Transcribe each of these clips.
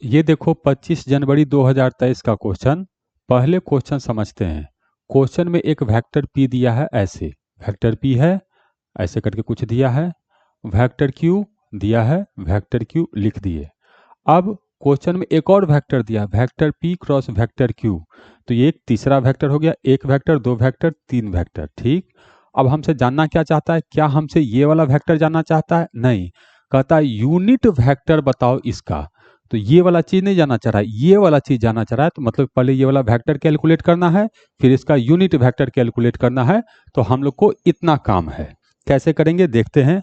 ये देखो 25 जनवरी 2023 का क्वेश्चन। पहले क्वेश्चन समझते हैं। क्वेश्चन में एक वेक्टर p दिया है, ऐसे वेक्टर p है, ऐसे करके कुछ दिया है। वेक्टर q दिया है, वेक्टर q लिख दिए। अब क्वेश्चन में एक और वेक्टर दिया, vector p cross vector q। तो ये एक तीसरा वेक्टर हो गया, एक वेक्टर, दो वेक्टर, तीन वेक्टर। ठीक। अब हमसे जानना क्या चाहता है? क्या हमसे ये वाला वेक्टर जानना चाहता है? नहीं, कहता है यूनिट वेक्टर बताओ इसका। तो ये वाला चीज नहीं जानना चाह रहा है, ये वाला चीज जानना चाह रहा है। तो मतलब पहले ये वाला वेक्टर कैलकुलेट करना है, फिर इसका यूनिट वेक्टर कैलकुलेट करना है। तो हम लोग को इतना काम है। कैसे करेंगे देखते हैं।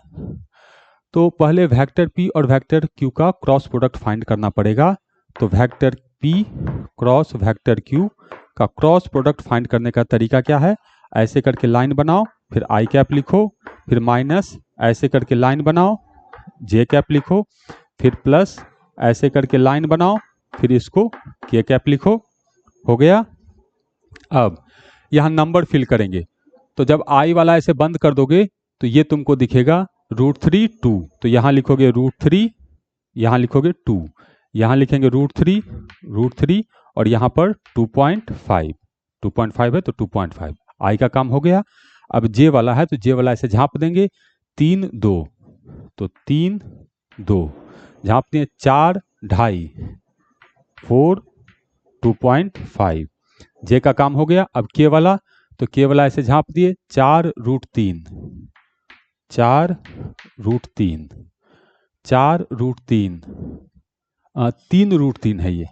तो पहले वेक्टर p और वेक्टर q का क्रॉस प्रोडक्ट फाइंड करना पड़ेगा। तो vector p cross vector q का क्रॉस प्रोडक्ट फाइंड करने का तरीका क्या है? ऐसे करके लाइन बनाओ, फिर आई कैप लिखो, फिर माइनस ऐसे करके लाइन बनाओ, जे कैप लिखो, फिर प्लस ऐसे करके लाइन बनाओ, फिर इसको के कैप लिखो। हो गया। अब यहाँ नंबर फिल करेंगे। तो जब आई वाला ऐसे बंद कर दोगे तो ये तुमको दिखेगा √3 2। तो यहाँ लिखोगे √3, यहाँ लिखोगे 2, यहाँ लिखेंगे √3 और यहाँ पर 2.5 है तो 2.5 आई का काम हो गया। अब जे वाला है तो जे वाला ऐसे झाँप देंगे, 3 2, तो 3 2 झाँप दिए, 4 2.5 4 2.5 जे का काम हो गया। अब के वाला, तो के वाला ऐसे झाँप दिए, 4√3 4 √3 4 √3 3 √3 है ये,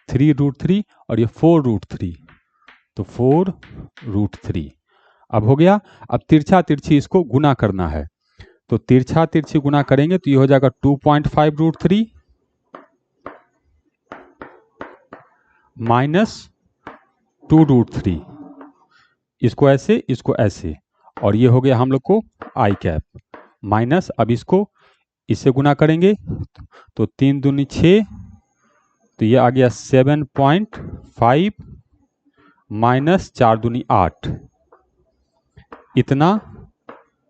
3 √3 और ये 4 √3, तो 4 √3 अब हो गया। अब तिरछा तिरछी इसको गुना करना है। तो तिरछा तिरछी गुना करेंगे तो ये हो जाएगा 2.5 √3 माइनस 2 √3, इसको ऐसे, और ये हो गया हम लोग को आई कैप माइनस। अब इसको इससे गुना करेंगे तो 3 दूनी 6, तो ये आ गया 7.5 माइनस 4 दूनी 8, इतना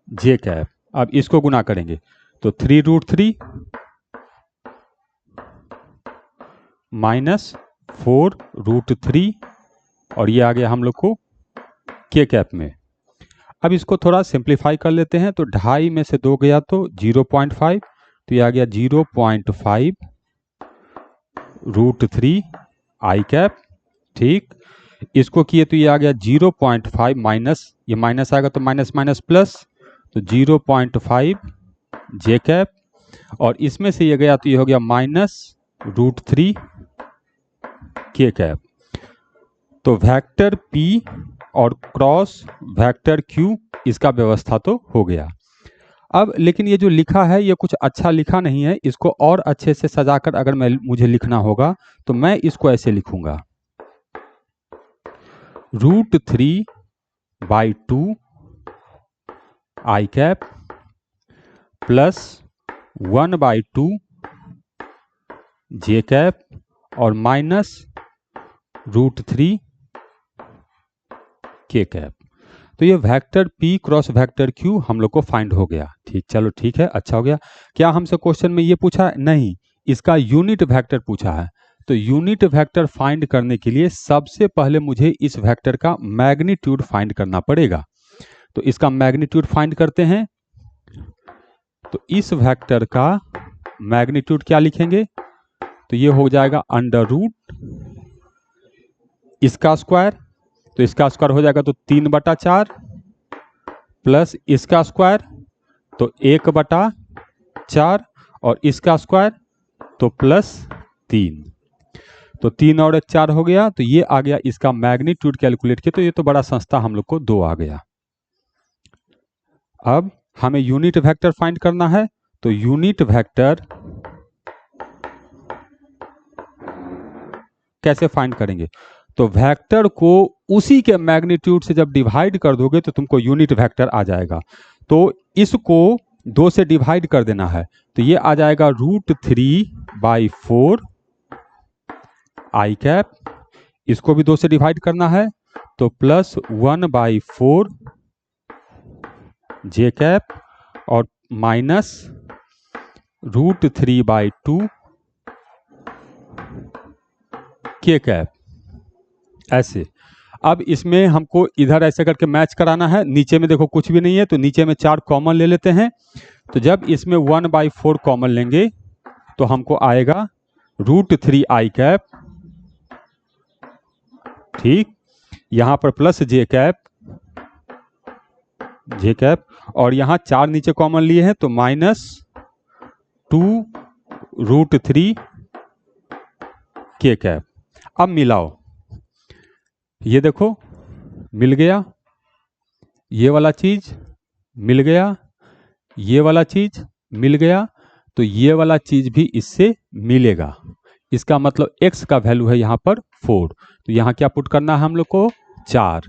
जे कैप। अब इसको गुना करेंगे तो 3 √3 माइनस 4 √3 और ये आ गया हम लोग को के कैप में। अब इसको थोड़ा सिंप्लीफाई कर लेते हैं। तो 2.5 में से 2 गया तो 0.5, तो ये आ गया 0.5 √3 आई कैप। ठीक, इसको किए तो ये आ गया 0.5 माइनस, ये माइनस आएगा तो माइनस माइनस प्लस, तो 0.5 जे कैप, और इसमें से ये गया तो ये हो गया माइनस √3 के कैप। तो वेक्टर p और क्रॉस वेक्टर q इसका व्यवस्था तो हो गया। अब लेकिन ये जो लिखा है ये कुछ अच्छा लिखा नहीं है, इसको और अच्छे से सजाकर अगर मुझे लिखना होगा तो मैं इसको ऐसे लिखूंगा, √3/2 आई कैप प्लस 1/2 जे कैप और माइनस √3 के कैप। तो ये vector p cross vector q हम लोग को फाइंड हो गया। ठीक, चलो ठीक है, अच्छा हो गया। क्या हमसे क्वेश्चन में ये पूछा? नहीं, इसका यूनिट वेक्टर पूछा है। तो यूनिट वेक्टर फाइंड करने के लिए सबसे पहले मुझे इस वेक्टर का मैग्नीट्यूड फाइंड करना पड़ेगा। तो इसका मैग्नीट्यूड फाइंड करते हैं। तो इस वेक्टर का मैग्नीट्यूड क्या लिखेंगे? तो ये हो जाएगा √ इसका स्क्वायर, तो इसका स्क्वायर हो जाएगा तो 3/4 प्लस इसका स्क्वायर तो 1/4 और इसका स्क्वायर तो +3, तो 3 और 1 4 हो गया। तो ये आ गया इसका मैग्नीट्यूड कैलकुलेट किया, तो ये तो बड़ा सस्ता हम लोग को 2 आ गया। अब हमें यूनिट वेक्टर फाइंड करना है। तो यूनिट वेक्टर कैसे फाइंड करेंगे? तो वेक्टर को उसी के मैग्नीट्यूड से जब डिवाइड कर दोगे तो तुमको यूनिट वेक्टर आ जाएगा। तो इसको 2 से डिवाइड कर देना है, तो ये आ जाएगा √3/4 आई कैप, इसको भी 2 से डिवाइड करना है तो प्लस 1/4 जे कैप और माइनस √3/2 के कैप, ऐसे। अब इसमें हमको इधर ऐसे करके मैच कराना है, नीचे में देखो कुछ भी नहीं है तो नीचे में 4 कॉमन ले लेते हैं। तो जब इसमें 1/4 कॉमन लेंगे तो हमको आएगा √3 आई कैप, ठीक। यहाँ पर प्लस जे कैप, और यहाँ 4 नीचे कॉमन लिए हैं तो -2 √3 के कैप। अब मिलाओ, ये देखो मिल गया, ये वाला चीज मिल गया, ये वाला चीज मिल गया, तो ये वाला चीज भी इससे मिलेगा। इसका मतलब x का वैल्यू है यहाँ पर 4, तो यहाँ क्या पुट करना है हम लोग को 4।